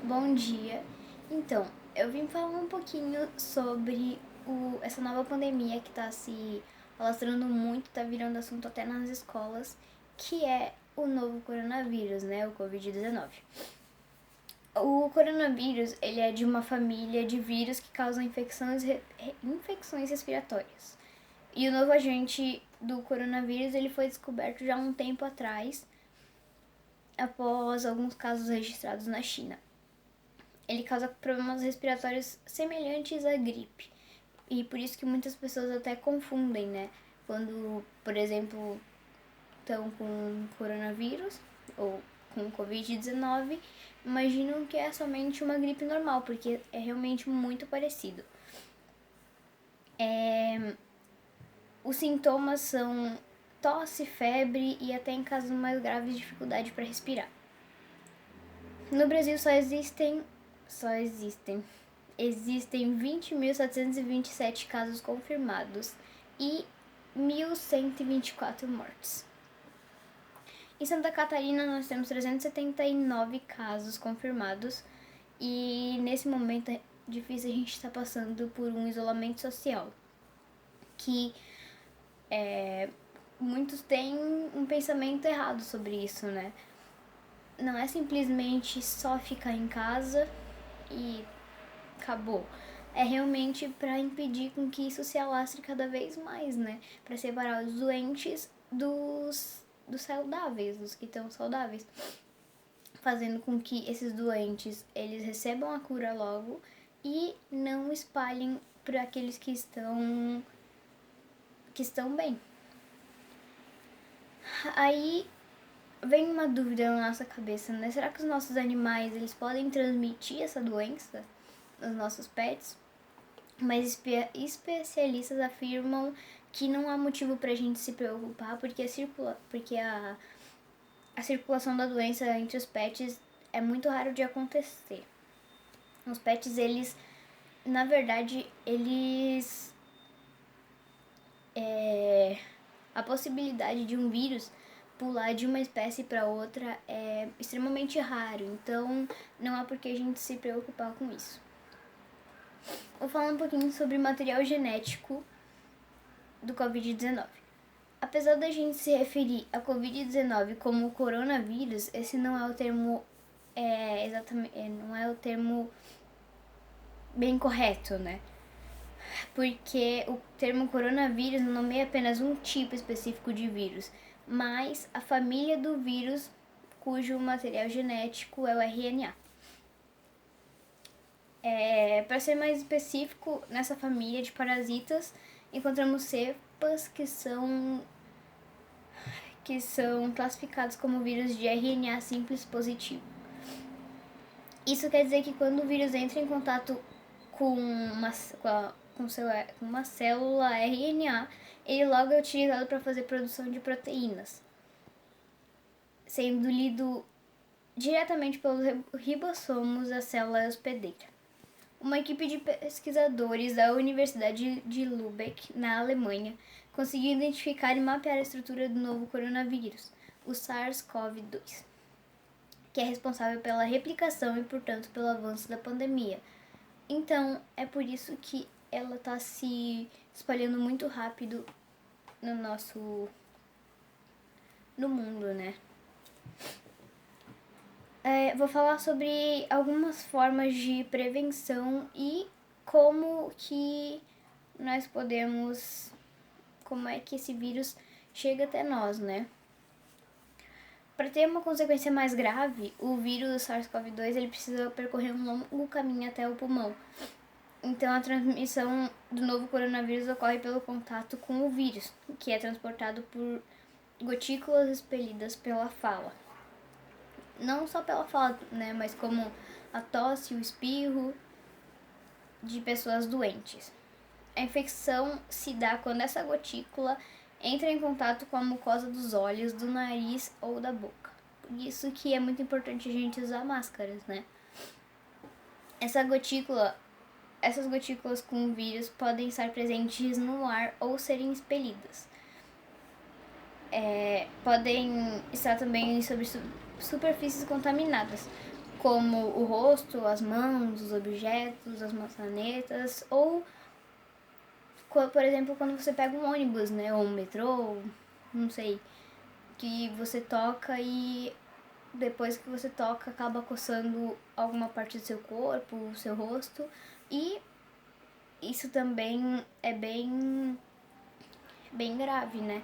Bom dia. Então, eu vim falar um pouquinho sobre essa nova pandemia que está se alastrando muito, está virando assunto até nas escolas, que é o novo coronavírus, né, o Covid-19. O coronavírus, ele é de uma família de vírus que causam infecções respiratórias. E o novo agente do coronavírus, ele foi descoberto já há um tempo atrás, após alguns casos registrados na China. Ele causa problemas respiratórios semelhantes à gripe. E por isso que muitas pessoas até confundem, né? Quando, por exemplo, estão com coronavírus ou com Covid-19, imaginam que é somente uma gripe normal, porque é realmente muito parecido. Os sintomas são tosse, febre e até em casos mais graves dificuldade para respirar. No Brasil existem 20.727 casos confirmados e 1.124 mortes. Em Santa Catarina nós temos 379 casos confirmados e nesse momento é difícil a gente estar passando por um isolamento social, que muitos têm um pensamento errado sobre isso, né? Não é simplesmente só ficar em casa e acabou. É realmente para impedir com que isso se alastre cada vez mais, né? Para separar os doentes dos saudáveis, dos que estão saudáveis, fazendo com que esses doentes eles recebam a cura logo e não espalhem para aqueles que estão bem. Aí vem uma dúvida na nossa cabeça, né? Será que os nossos animais eles podem transmitir essa doença nos nossos pets? Mas especialistas afirmam que não há motivo pra gente se preocupar, porque a circulação da doença entre os pets é muito raro de acontecer. Os pets, eles, na verdade, a possibilidade de um vírus pular de uma espécie para outra é extremamente raro, então não há por que a gente se preocupar com isso. Vou falar um pouquinho sobre o material genético do Covid-19. Apesar da gente se referir a Covid-19 como coronavírus, esse não é o termo não é o termo bem correto, né? Porque o termo coronavírus não nomeia apenas um tipo específico de vírus, mas a família do vírus cujo material genético é o RNA. Para ser mais específico, nessa família de parasitas encontramos cepas que são classificados como vírus de RNA simples positivo. Isso quer dizer que quando o vírus entra em contato com uma célula RNA, ele logo é utilizado para fazer produção de proteínas, sendo lido diretamente pelos ribossomos da célula hospedeira. Uma equipe de pesquisadores da Universidade de Lübeck, na Alemanha, conseguiu identificar e mapear a estrutura do novo coronavírus, o SARS-CoV-2, que é responsável pela replicação e, portanto, pelo avanço da pandemia. Então, é por isso que ela está se espalhando muito rápido no mundo, né? Vou falar sobre algumas formas de prevenção e como é que esse vírus chega até nós, né? Para ter uma consequência mais grave, o vírus SARS-CoV-2 ele precisa percorrer um longo caminho até o pulmão. Então, a transmissão do novo coronavírus ocorre pelo contato com o vírus, que é transportado por gotículas expelidas pela fala. Não só pela fala, né, mas como a tosse e o espirro de pessoas doentes. A infecção se dá quando essa gotícula entra em contato com a mucosa dos olhos, do nariz ou da boca. Por isso que é muito importante a gente usar máscaras, né? Essas gotículas com vírus podem estar presentes no ar ou serem expelidas. Podem estar também sobre superfícies contaminadas, como o rosto, as mãos, os objetos, as maçanetas, ou, por exemplo, quando você pega um ônibus, né, ou um metrô, não sei, que você toca e depois que você toca acaba coçando alguma parte do seu corpo, o seu rosto, e isso também é bem grave, né?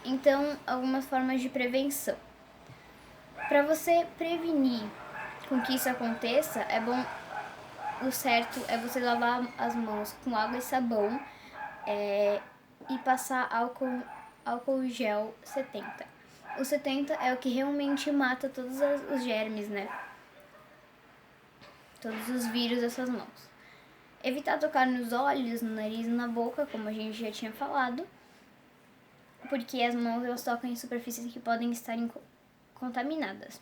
Então, algumas formas de prevenção. Para você prevenir com que isso aconteça, é bom, o certo é você lavar as mãos com água e sabão e passar álcool gel 70. O 70 é o que realmente mata todos os germes, né? Todos os vírus dessas mãos. Evitar tocar nos olhos, no nariz e na boca, como a gente já tinha falado, porque as mãos elas tocam em superfícies que podem estar contaminadas.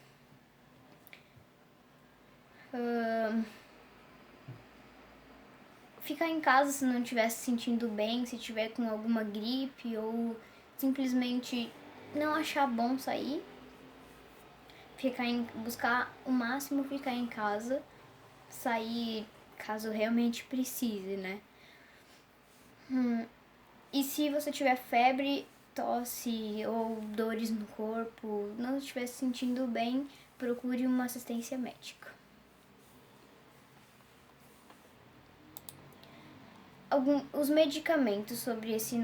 Ficar em casa se não estiver se sentindo bem, se tiver com alguma gripe ou simplesmente não achar bom sair. Buscar o máximo ficar em casa, sair caso realmente precise, né? E se você tiver febre, tosse ou dores no corpo, não estiver se sentindo bem, procure uma assistência médica. Os medicamentos sobre essa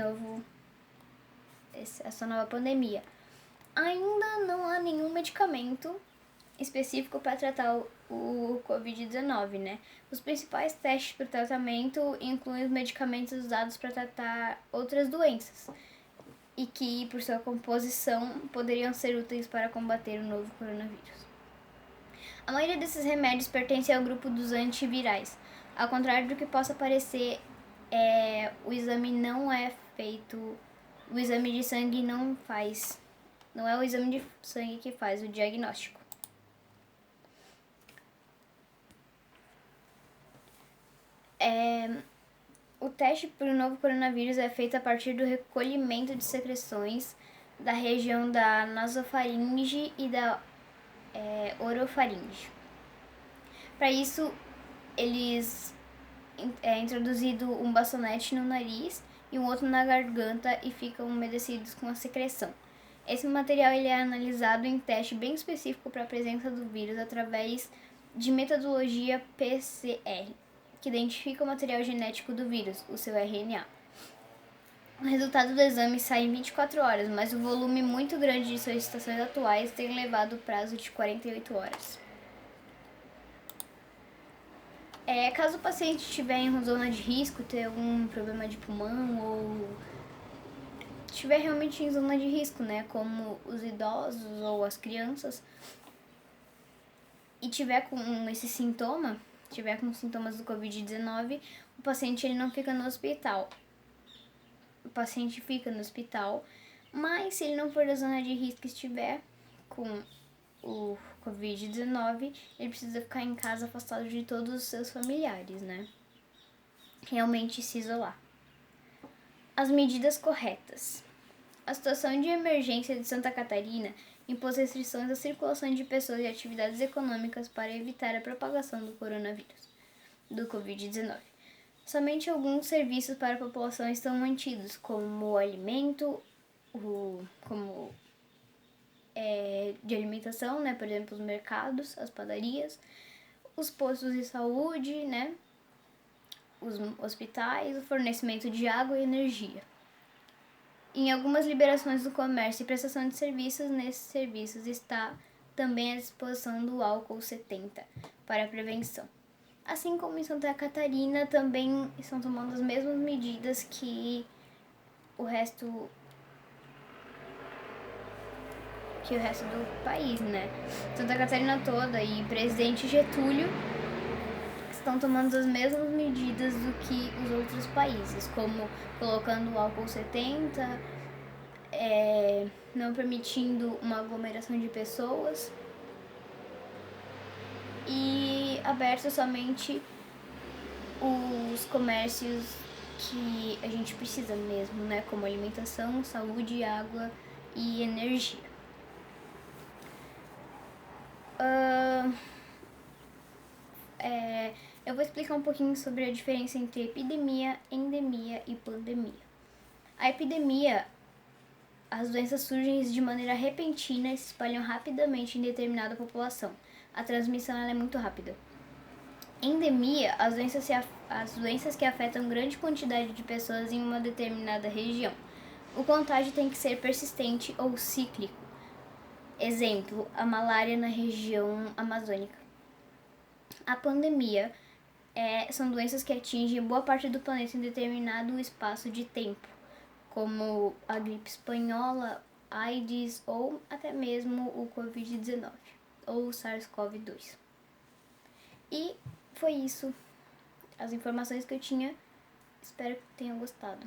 nova pandemia. Ainda não há nenhum medicamento específico para tratar o Covid-19, né? Os principais testes para o tratamento incluem os medicamentos usados para tratar outras doenças e que, por sua composição, poderiam ser úteis para combater o novo coronavírus. A maioria desses remédios pertence ao grupo dos antivirais. Ao contrário do que possa parecer, o exame não é feito, o exame de sangue não é o exame de sangue que faz o diagnóstico. O teste para o novo coronavírus é feito a partir do recolhimento de secreções da região da nasofaringe e da orofaringe. Para isso, eles introduzido um batonete no nariz e um outro na garganta e ficam umedecidos com a secreção. Esse material ele é analisado em teste bem específico para a presença do vírus através de metodologia PCR, que identifica o material genético do vírus, o seu RNA. O resultado do exame sai em 24 horas, mas o volume muito grande de solicitações atuais tem levado o prazo de 48 horas. Caso o paciente estiver em zona de risco, ter algum problema de pulmão ou estiver realmente em zona de risco, né, como os idosos ou as crianças, e tiver com esse sintoma, tiver com sintomas do Covid-19, o paciente ele não fica no hospital. O paciente fica no hospital, mas se ele não for da zona de risco e estiver com o Covid-19, ele precisa ficar em casa afastado de todos os seus familiares, né? Realmente se isolar. As medidas corretas. A situação de emergência de Santa Catarina impôs restrições à circulação de pessoas e atividades econômicas para evitar a propagação do coronavírus, do Covid-19. Somente alguns serviços para a população estão mantidos, como o alimento, de alimentação, né? Por exemplo, os mercados, as padarias, os postos de saúde, né? Os hospitais, o fornecimento de água e energia. Em algumas liberações do comércio e prestação de serviços, nesses serviços está também à disposição do álcool 70 para a prevenção. Assim como em Santa Catarina, também estão tomando as mesmas medidas que o resto do país, né? Santa Catarina toda e presidente Getúlio estão tomando as mesmas medidas do que os outros países, como colocando o álcool 70, não permitindo uma aglomeração de pessoas e aberto somente os comércios que a gente precisa mesmo, né? Como alimentação, saúde, água e energia. Eu vou explicar um pouquinho sobre a diferença entre epidemia, endemia e pandemia. A epidemia, as doenças surgem de maneira repentina e se espalham rapidamente em determinada população. A transmissão ela é muito rápida. Endemia, as doenças que afetam grande quantidade de pessoas em uma determinada região. O contágio tem que ser persistente ou cíclico. Exemplo, a malária na região amazônica. A pandemia são doenças que atingem boa parte do planeta em determinado espaço de tempo, como a gripe espanhola, AIDS ou até mesmo o Covid-19 ou o SARS-CoV-2. E foi isso, as informações que eu tinha. Espero que tenham gostado.